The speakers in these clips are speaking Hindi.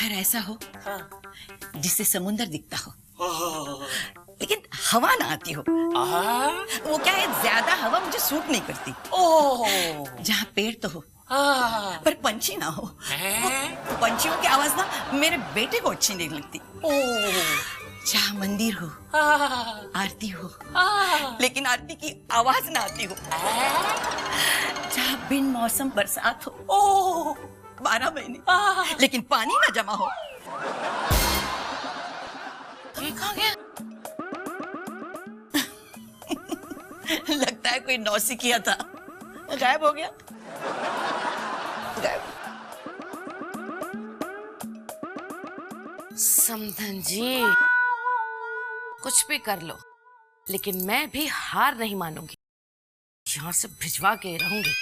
घर ऐसा हो हाँ। जिससे समुंदर दिखता हो, लेकिन हवा ना आती हो। वो क्या है, ज्यादा हवा मुझे सूट नहीं करती। जहाँ पेड़ तो हो पर पंछी ना हो। पंछियों की आवाज ना मेरे बेटे को अच्छी नहीं लगती। जहाँ मंदिर हो, आरती हो, लेकिन आरती की आवाज ना आती हो। जहाँ बिन मौसम बरसात हो 12 महीने, लेकिन पानी ना जमा हो। ये कहाँ गया? लगता है कोई नौसिखिया था, गायब हो गया। गायब। समधन जी, कुछ भी कर लो, लेकिन मैं भी हार नहीं मानूंगी। यहाँ से भिजवा के रहूंगी।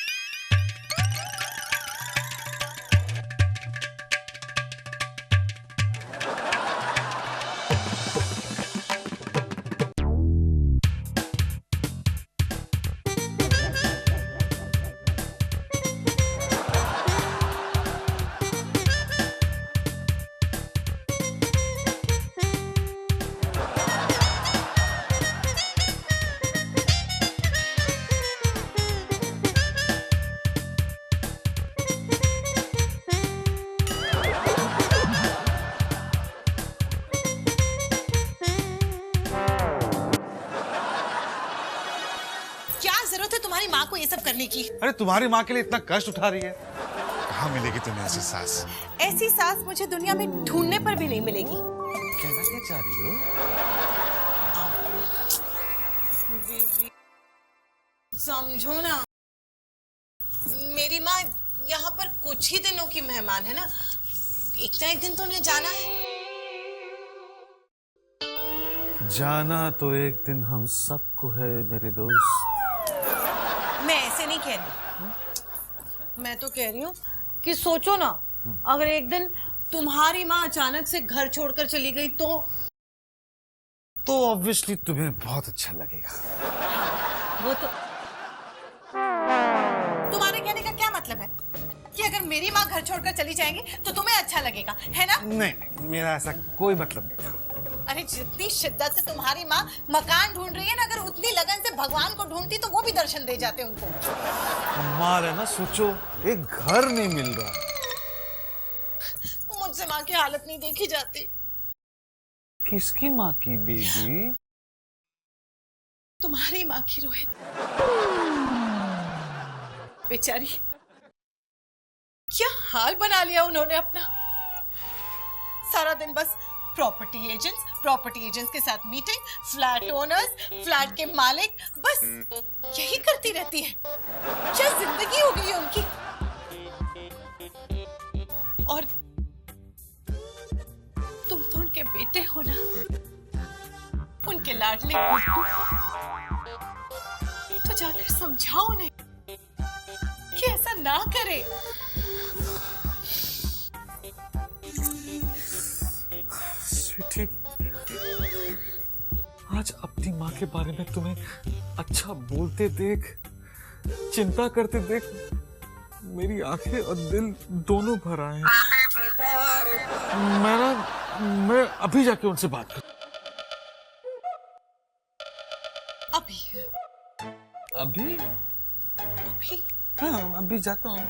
तुम्हारी माँ को ये सब करने की। अरे तुम्हारी माँ के लिए इतना कष्ट उठा रही है, कहाँ मिलेगी तुम्हें ऐसी सास? ऐसी सास मुझे दुनिया में ढूंढने पर भी नहीं मिलेगी। कहना क्या चाह रही हो? समझो ना, मेरी माँ यहाँ पर कुछ ही दिनों की मेहमान है ना, एक ना एक दिन तो उन्हें जाना है। जाना तो एक दिन हम सबको है मेरे दोस्त। मैं ऐसे नहीं कह रही, मैं तो कह रही हूँ कि सोचो ना, अगर एक दिन तुम्हारी माँ अचानक से घर छोड़कर चली गई तो ऑब्वियसली तुम्हें बहुत अच्छा लगेगा। वो तो तुम्हारे कहने का क्या मतलब है कि अगर मेरी माँ घर छोड़कर चली जाएगी तो तुम्हें अच्छा लगेगा, है ना? नहीं, मेरा ऐसा कोई मतलब नहीं था। अरे जितनी शिद्दत से तुम्हारी माँ मकान ढूंढ रही है ना, अगर उतनी लगन से भगवान को ढूंढती तो वो भी दर्शन दे जाते उनको। हमारा ना सोचो, एक घर नहीं मिल रहा। मुझसे माँ की हालत नहीं देखी जाती। किसकी माँ की बेबी? तुम्हारी माँ की रोहित। बेचारी, क्या हाल बना लिया उन्होंने अपना। सारा दिन बस प्रॉपर्टी एजेंट्स के साथ मीटिंग, फ्लैट ओनर्स, फ्लैट के मालिक, बस यही करती रहती है। क्या जिंदगी हो गई है उनकी। और तुम तो उनके बेटे हो ना, उनके लाडले गुड्डू। तो जाकर समझाओ उन्हें कि ऐसा ना करे। स्वीटी, आज अपनी माँ के बारे में तुम्हें अच्छा बोलते देख, चिंता करते देख, मेरी आंखें और दिल दोनों भर आए हैं। मैं अभी जाके उनसे बात करूं। अभी? हाँ, अभी जाता हूँ।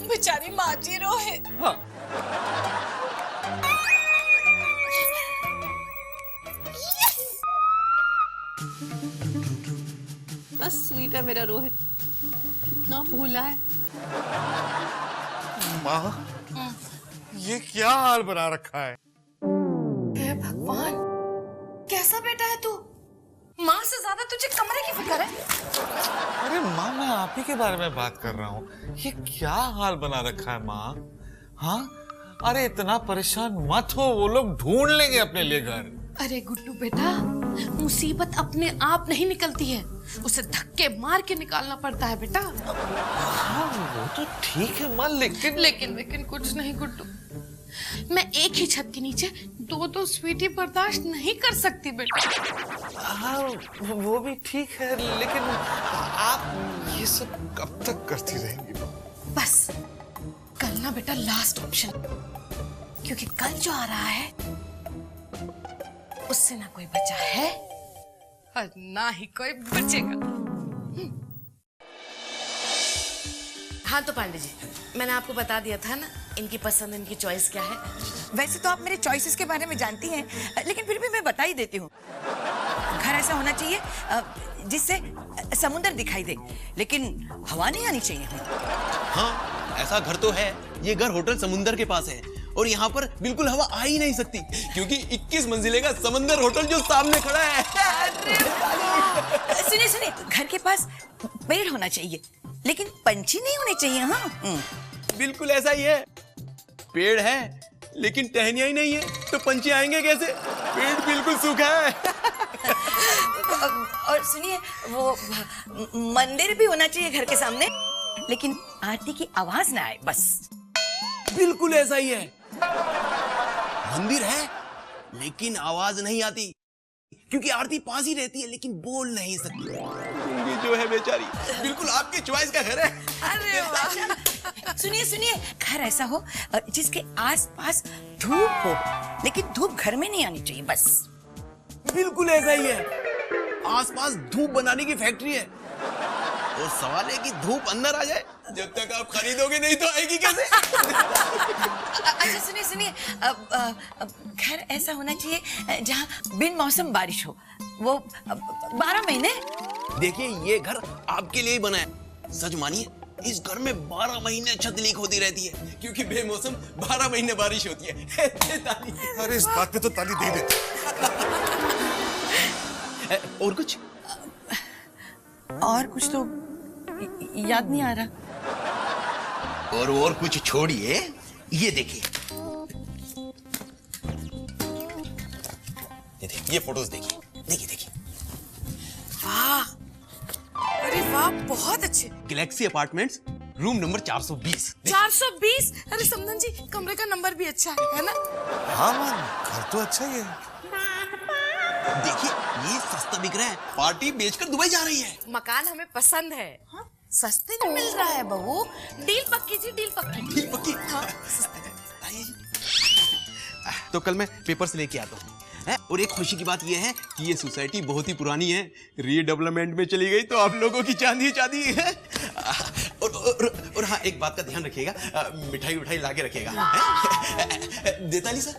बेचारी माँ जी रोहित। हाँ। बस स्वीट है मेरा रोहित, कितना भूला है। माँ, ये क्या हाल बना रखा है? हे भगवान, कैसा बेटा है तू? माँ से ज्यादा तुझे कमरे की फिक्र है। अरे माँ, मैं आप ही के बारे में बात कर रहा हूँ। ये क्या हाल बना रखा है माँ? हाँ, अरे इतना परेशान मत हो, वो लोग ढूंढ लेंगे अपने लिए घर। अरे गुड्डू बेटा, मुसीबत अपने आप नहीं निकलती है, उसे धक्के मार के निकालना पड़ता है बेटा। हाँ, वो तो ठीक है माँ, लेकिन कुछ नहीं गुड्डू। मैं एक ही छत के नीचे दो स्वीटी बर्दाश्त नहीं कर सकती बेटा। हाँ, वो भी ठीक है, लेकिन आप ये सब कब तक करती रहेंगी? बस ना बेटा लास्ट ऑप्शन, क्योंकि कल जो आ रहा है उससे ना कोई बचा है और ना ही कोई बचेगा। हाँ तो पांडे जी, मैंने आपको बता दिया था ना इनकी पसंद, इनकी चॉइस क्या है। वैसे तो आप मेरे चॉइसेस के बारे में जानती हैं, लेकिन फिर भी मैं बता ही देती हूँ। घर ऐसा होना चाहिए जिससे समुंदर दिखाई दे, लेकिन हवा नहीं आनी चाहिए। हाँ, ऐसा घर तो है। ये घर होटल समुंदर के पास है और यहाँ पर बिल्कुल हवा आ ही नहीं सकती, क्योंकि 21 मंजिले का समंदर होटल जो सामने खड़ा है। सुनिए सुनिए, घर के पास पेड़ होना चाहिए, लेकिन पंछी नहीं होने चाहिए। हाँ, बिल्कुल ऐसा ही है। पेड़ है लेकिन टहनियाँ ही नहीं है, तो पंछी आएंगे कैसे? पेड़ बिल्कुल सूखा है। और सुनिए, वो मंदिर भी होना चाहिए घर के सामने, लेकिन आरती की आवाज ना आए बस। बिल्कुल ऐसा ही है। मंदिर है लेकिन आवाज नहीं आती, क्योंकि आरती पास ही रहती है लेकिन बोल नहीं सकती। गूंगी जो है बेचारी, बिल्कुल आपकी चॉइस का घर है। अरे वाह। सुनिए सुनिए, घर ऐसा हो जिसके आसपास धूप हो, लेकिन धूप घर में नहीं आनी चाहिए बस। बिल्कुल ऐसा ही है। आसपास धूप बनाने की फैक्ट्री है और सवाल है कि धूप अंदर आ जाए। जब तक आप खरीदोगे नहीं तो आएगी कैसे? अच्छा सुनिए सुनिए, घर ऐसा होना चाहिए जहाँ बिन मौसम बारिश हो, वो 12 महीने। देखिए, ये घर आपके लिए ही बना है। सच मानिए, इस घर में 12 महीने छत लीक होती रहती है, क्योंकि बेमौसम 12 महीने बारिश होती है। ताली। अरे इस बात पे तो ताली दे दे। और कुछ? और कुछ तो याद नहीं आ रहा। और कुछ छोड़िए, ये देखिए, ये फोटोज देखिए, देखिए। वाह, अरे वाह, बहुत अच्छे। Galaxy apartments, room number 420। 420? अरे समधन जी, कमरे का नंबर भी अच्छा है ना? हाँ मां, घर तो अच्छा ही है। देखिए, ये सस्ता बिक रहा है। पार्टी बेचकर दुबई जा रही है। मकान हमें पसंद है। हाँ? सस्ते में मिल रहा है बहू। डील पक्की जी, डील पक्की। डील पक्की? हाँ। तो कल मैं पेपर से लेके आता हूँ। और एक खुशी की बात यह है कि ये सोसाइटी बहुत ही पुरानी है, रीडेवलपमेंट में चली गई तो आप लोगों की चांदी चांदी है। और हाँ, एक बात का ध्यान रखिएगा, मिठाई लाके रखिएगा। देताली सर।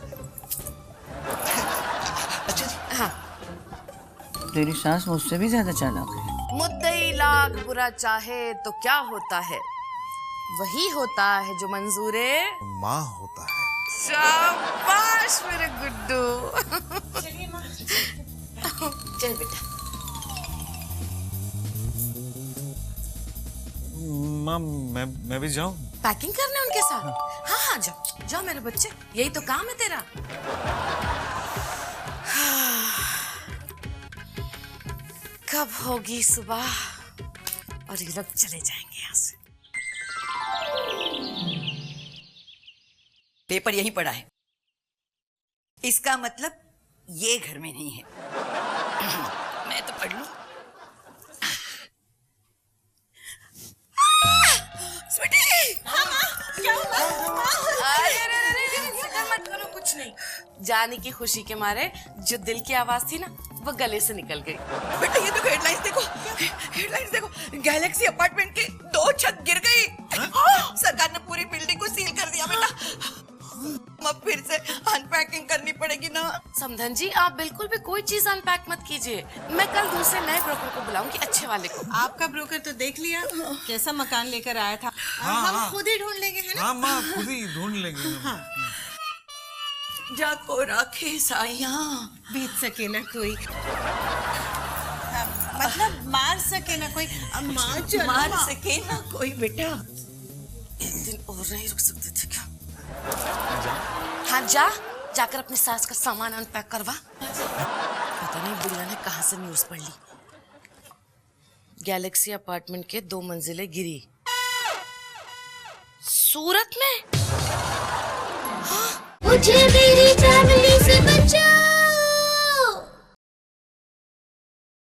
अच्छा जी। हाँ। तेरी सास मुझसे भी ज्यादा चालाक है। मुद्दई लाख बुरा चाहे तो क्या होता है, वही होता है जो मंजूरे माँ होता है। शाबाश मेरे गुड्डू। चलिए माँ। चल बेटा। माँ, मैं भी जाऊँ? पैकिंग करने उनके साथ? हाँ, जाओ मेरे बच्चे, यही तो काम है तेरा। कब होगी सुबह और ये लोग चले जाएंगे यहाँ से। पेपर यहीं पड़ा है, इसका मतलब ये घर में नहीं है। मैं तो पढ़ लूं। स्वीटी! हाँ माँ, क्या हुआ? अरे, फिक्र मत करो, कुछ नहीं। जाने की खुशी के मारे जो दिल की आवाज थी ना, वो गले से निकल गई। बेटा ये देखो, हेडलाइंस देखो, हेडलाइंस देखो। गैलेक्सी अपार्टमेंट की 2 छत गिर गई। सरकार ने पूरी बिल्डिंग को सील कर दिया बेटा। अब फिर से अनपैकिंग करनी पड़ेगी ना। समधन जी, आप बिल्कुल भी कोई चीज अनपैक मत कीजिए। मैं कल दूसरे नए ब्रोकर को बुलाऊंगी, अच्छे वाले को। आपका ब्रोकर तो देख लिया कैसा मकान लेकर आया था। हम खुद ही ढूंढ लेंगे, है ना? हाँ माँ, खुद ही ढूंढ लेंगे। हाँ। जाको राखे साइया, बीत सके ना कोई, मतलब मार सके ना कोई। मार सके ना कोई बेटा। एक दिन और नहीं रुक सकते थे क्या? हाँ, जाकर अपनी सास का सामान अनपैक करवा। पता नहीं बुढ़िया ने कहाँ से न्यूज़ पढ़ ली। गैलेक्सी अपार्टमेंट के 2 मंजिले गिरी सूरत में। मुझे मेरी फैमिली से बचा